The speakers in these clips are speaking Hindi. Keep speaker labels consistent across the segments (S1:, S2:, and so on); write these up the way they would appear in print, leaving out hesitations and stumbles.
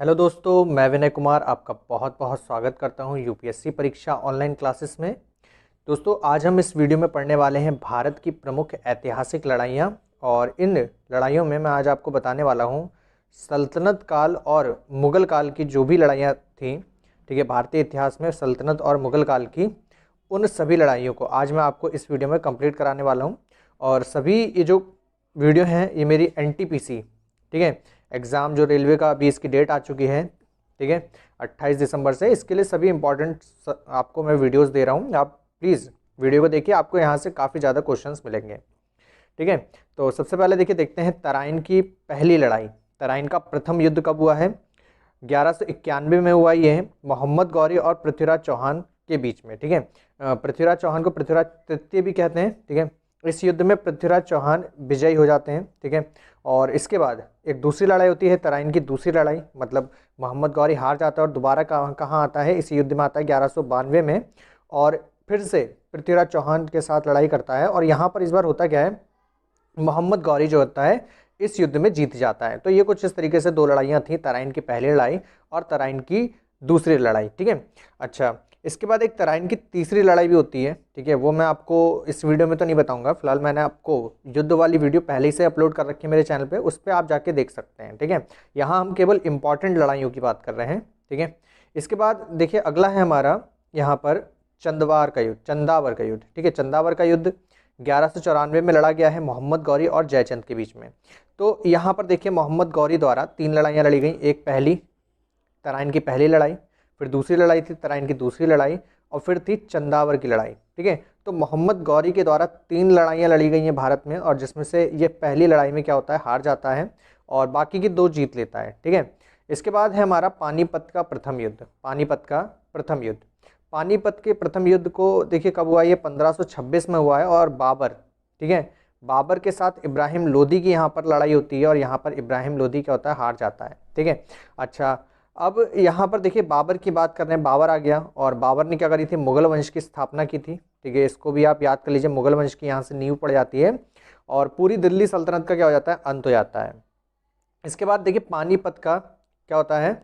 S1: हेलो दोस्तों, मैं विनय कुमार आपका बहुत बहुत स्वागत करता हूं यूपीएससी परीक्षा ऑनलाइन क्लासेस में। दोस्तों, आज हम इस वीडियो में पढ़ने वाले हैं भारत की प्रमुख ऐतिहासिक लड़ाइयां। और इन लड़ाइयों में मैं आज आपको बताने वाला हूं सल्तनत काल और मुग़ल काल की जो भी लड़ाइयाँ थीं, ठीक है, भारतीय इतिहास में सल्तनत और मुग़ल काल की उन सभी लड़ाइयों को आज मैं आपको इस वीडियो में कंप्लीट कराने वाला हूँ। और सभी ये जो वीडियो हैं ये मेरी एनटीपीसी, ठीक है, एग्ज़ाम जो रेलवे का अभी इसकी डेट आ चुकी है, ठीक है, 28 दिसंबर से, इसके लिए सभी इंपॉर्टेंट आपको मैं वीडियोस दे रहा हूँ। आप प्लीज़ वीडियो को देखिए, आपको यहाँ से काफ़ी ज़्यादा क्वेश्चंस मिलेंगे, ठीक है। तो सबसे पहले देखिए, देखते हैं तराइन की पहली लड़ाई। तराइन का प्रथम युद्ध कब हुआ है? 1191 में हुआ ये है, मोहम्मद गौरी और पृथ्वीराज चौहान के बीच में, ठीक है। पृथ्वीराज चौहान को पृथ्वीराज तृतीय भी कहते हैं, ठीक है। इस युद्ध में पृथ्वीराज चौहान विजयी हो जाते हैं, ठीक है। और इसके बाद एक दूसरी लड़ाई होती है, तराइन की दूसरी लड़ाई, मतलब मोहम्मद गौरी हार जाता है और दोबारा कहाँ आता है? इसी युद्ध में आता है 1192 में, और फिर से पृथ्वीराज चौहान के साथ लड़ाई करता है। और यहाँ पर इस बार होता क्या है, मोहम्मद गौरी जो होता है इस युद्ध में जीत जाता है। तो ये कुछ इस तरीके से दो लड़ाइयाँ थी, तराइन की पहली लड़ाई और तराइन की दूसरी लड़ाई, ठीक है। अच्छा, इसके बाद एक तराइन की तीसरी लड़ाई भी होती है, ठीक है। वो मैं आपको इस वीडियो में तो नहीं बताऊंगा, फिलहाल मैंने आपको युद्ध वाली वीडियो पहले ही से अपलोड कर रखी है मेरे चैनल पे, उस पर आप जाके देख सकते हैं, ठीक है। यहाँ हम केवल इंपॉर्टेंट लड़ाइयों की बात कर रहे हैं, ठीक है। इसके बाद देखिए, अगला है हमारा यहाँ पर चंदावर का युद्ध, ठीक है। चंदावर का युद्ध 1194 में लड़ा गया है मोहम्मद गौरी और जयचंद के बीच में। तो यहाँ पर देखिए, मोहम्मद गौरी द्वारा 3 लड़ाइयाँ लड़ी गई। एक पहली तराइन की पहली लड़ाई, फिर दूसरी लड़ाई थी तराइन की दूसरी लड़ाई, और फिर थी चंदावर की लड़ाई, ठीक है। तो मोहम्मद गौरी के द्वारा 3 लड़ाइयाँ लड़ी गई हैं भारत में, और जिसमें से ये पहली लड़ाई में क्या होता है, हार जाता है और बाकी की 2 जीत लेता है, ठीक है। इसके बाद है हमारा पानीपत का प्रथम युद्ध। पानीपत के प्रथम युद्ध को देखिए कब हुआ, ये 1526 में हुआ है, और बाबर, ठीक है, बाबर के साथ इब्राहिम लोदी की यहाँ पर लड़ाई होती है, और यहाँ पर इब्राहिम लोदी क्या होता है, हार जाता है, ठीक है। अच्छा, अब यहाँ पर देखिए बाबर की बात कर रहे हैं, बाबर आ गया, और बाबर ने क्या करी थी, मुगल वंश की स्थापना की थी, ठीक है। इसको भी आप याद कर लीजिए, मुगल वंश की यहाँ से नींव पड़ जाती है और पूरी दिल्ली सल्तनत का क्या हो जाता है, अंत हो जाता है। इसके बाद देखिए पानीपत का क्या होता है,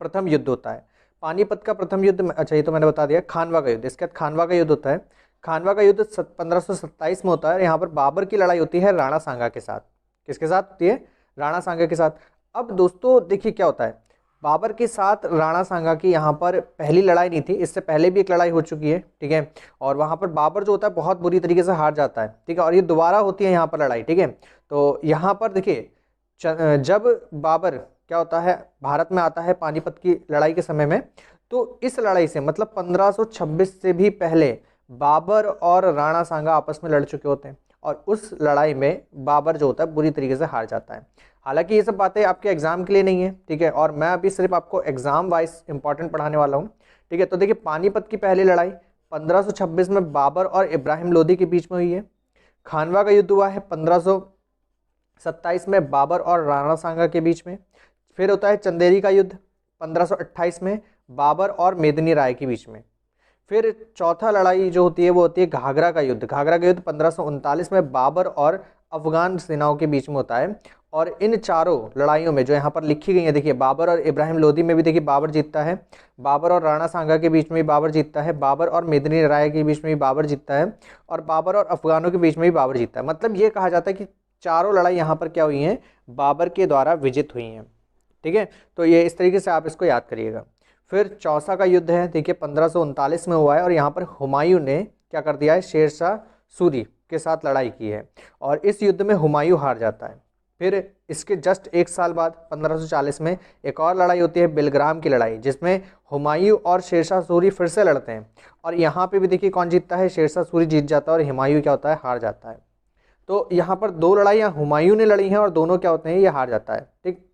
S1: प्रथम युद्ध होता है। पानीपत का प्रथम युद्ध, अच्छा ये तो मैंने बता दिया। खानवा का युद्ध, इसके बाद खानवा का युद्ध होता है। खानवा का युद्ध 1527 में होता है, और यहाँ पर बाबर की लड़ाई होती है राणा सांगा के साथ। किसके साथ होती है? राणा सांगा के साथ। अब दोस्तों देखिए क्या होता है, बाबर के साथ राणा सांगा की यहाँ पर पहली लड़ाई नहीं थी, इससे पहले भी एक लड़ाई हो चुकी है, ठीक है। और वहाँ पर बाबर जो होता है बहुत बुरी तरीके से हार जाता है, ठीक है, और ये दोबारा होती है यहाँ पर लड़ाई, ठीक है। तो यहाँ पर देखिए, जब बाबर क्या होता है, भारत में आता है पानीपत की लड़ाई के समय में, तो इस लड़ाई से मतलब 1526 से भी पहले बाबर और राणा सांगा आपस में लड़ चुके होते हैं, और उस लड़ाई में बाबर जो होता है बुरी तरीके से हार जाता है। हालांकि ये सब बातें आपके एग्जाम के लिए नहीं है, ठीक है, और मैं अभी सिर्फ आपको एग्जाम वाइज इंपॉर्टेंट पढ़ाने वाला हूँ, ठीक है। तो देखिए, पानीपत की पहली लड़ाई 1526 में बाबर और इब्राहिम लोदी के बीच में हुई है। खानवा का युद्ध हुआ है 1527 में बाबर और राणा सांगा के बीच में। फिर होता है चंदेरी का युद्ध 1528 में बाबर और मेदिनी राय के बीच में। फिर चौथा लड़ाई जो होती है वो होती है घाघरा का युद्ध। घाघरा का युद्ध 1539 में बाबर और अफगान सेनाओं के बीच में होता है। और इन चारों लड़ाइयों में जो यहाँ पर लिखी गई है, देखिए बाबर और इब्राहिम लोदी में भी देखिए बाबर जीतता है, बाबर और राणा सांगा के बीच में भी बाबर जीतता है, बाबर और मेदिनी राय के बीच में भी बाबर जीतता है, और बाबर और अफगानों के बीच में भी बाबर जीतता है। मतलब ये कहा जाता है कि चारों लड़ाई यहाँ पर क्या हुई हैं, बाबर के द्वारा विजित हुई हैं, ठीक है। तो ये इस तरीके से आप इसको याद करिएगा। फिर चौसा का युद्ध है, देखिए 1539 में हुआ है, और यहाँ पर हुमायूं ने क्या कर दिया है, शेरशाह सूरी के साथ लड़ाई की है, और इस युद्ध में हुमायूं हार जाता है। फिर इसके जस्ट 1 साल बाद 1540 में एक और लड़ाई होती है, बेलग्राम की लड़ाई, जिसमें हुमायूं और शेरशाह सूरी फिर से लड़ते हैं, और यहाँ पे भी देखिए कौन जीतता है, शेरशाह सूरी जीत जाता है, और हुमायूं क्या होता है, हार जाता है। तो यहाँ पर 2 लड़ाइयाँ हुमायूं ने लड़ी हैं, और दोनों क्या होते हैं, ये हार जाता है, ठीक।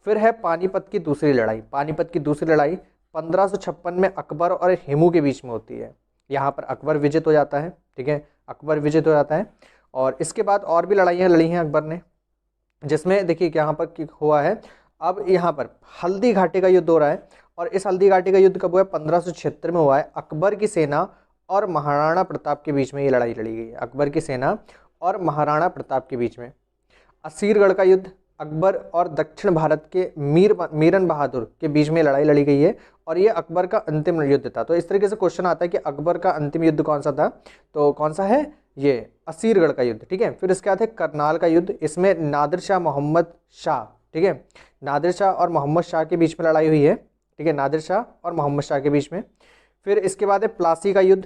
S1: फिर है पानीपत की दूसरी लड़ाई। पानीपत की दूसरी लड़ाई 1556 में अकबर और हिमू के बीच में होती है। यहाँ पर अकबर विजित हो जाता है, ठीक है, अकबर विजित हो जाता है। और इसके बाद और भी लड़ाइयाँ लड़ी हैं अकबर ने, जिसमें देखिए यहाँ पर हुआ है, अब यहाँ पर हल्दी घाटी का युद्ध हो रहा है, और इस हल्दी घाटी का युद्ध कब हुआ है, 1576 में हुआ है। अकबर की सेना और महाराणा प्रताप के बीच में ये लड़ाई लड़ी गई है, अकबर की सेना और महाराणा प्रताप के बीच में। असीरगढ़ का युद्ध अकबर और दक्षिण भारत के मीरन बहादुर के बीच में लड़ाई लड़ी गई है और ये अकबर का अंतिम युद्ध था। तो इस तरीके से क्वेश्चन आता है कि अकबर का अंतिम युद्ध कौन सा था, तो कौन सा है, ये असीरगढ़ का युद्ध। ठीक है, फिर इसके बाद है करनाल का युद्ध, इसमें नादिर शाह मोहम्मद शाह, ठीक है, नादिर शाह और मोहम्मद शाह के बीच में लड़ाई हुई है। ठीक है, नादिर शाह और मोहम्मद शाह के बीच में। फिर इसके बाद है प्लासी का युद्ध,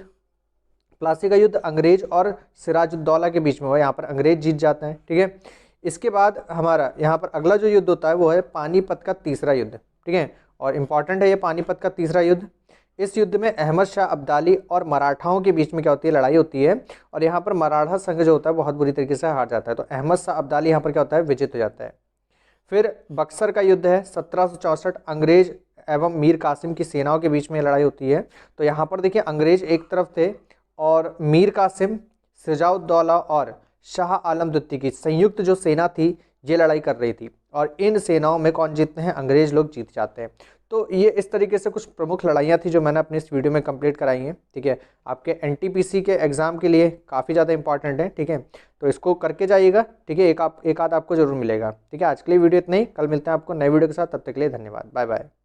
S1: प्लासी का युद्ध अंग्रेज और सिराजुद्दौला के बीच में हुआ, यहाँ पर अंग्रेज जीत जाते हैं। ठीक है, इसके बाद हमारा यहाँ पर अगला जो युद्ध होता है वो है पानीपत का तीसरा युद्ध। ठीक है, और इम्पॉर्टेंट है ये पानीपत का तीसरा युद्ध। इस युद्ध में अहमद शाह अब्दाली और मराठाओं के बीच में क्या होती है, लड़ाई होती है, और यहाँ पर मराठा संघ जो होता है बहुत बुरी तरीके से हार जाता है। तो अहमद शाह अब्दाली यहाँ पर क्या होता है, विजित हो जाता है। फिर बक्सर का युद्ध है 1764, अंग्रेज एवं मीर कासिम की सेनाओं के बीच में लड़ाई होती है। तो यहाँ पर देखिए अंग्रेज एक तरफ थे और मीर कासिम, सिराजुद्दौला और शाह आलम द्वितीय की संयुक्त जो सेना थी ये लड़ाई कर रही थी, और इन सेनाओं में कौन जीतते हैं, अंग्रेज लोग जीत जाते हैं। तो ये इस तरीके से कुछ प्रमुख लड़ाइयाँ थी जो मैंने अपनी इस वीडियो में कंप्लीट कराई हैं। ठीक है, आपके एनटीपीसी के एग्जाम के लिए काफ़ी ज़्यादा इंपॉर्टेंट है। ठीक है, तो इसको करके जाइएगा। ठीक है, एक आध आपको जरूर मिलेगा। ठीक है, आज के लिए वीडियो इतना ही, कल मिलते हैं आपको नए वीडियो के साथ, तब तक के लिए धन्यवाद, बाय बाय।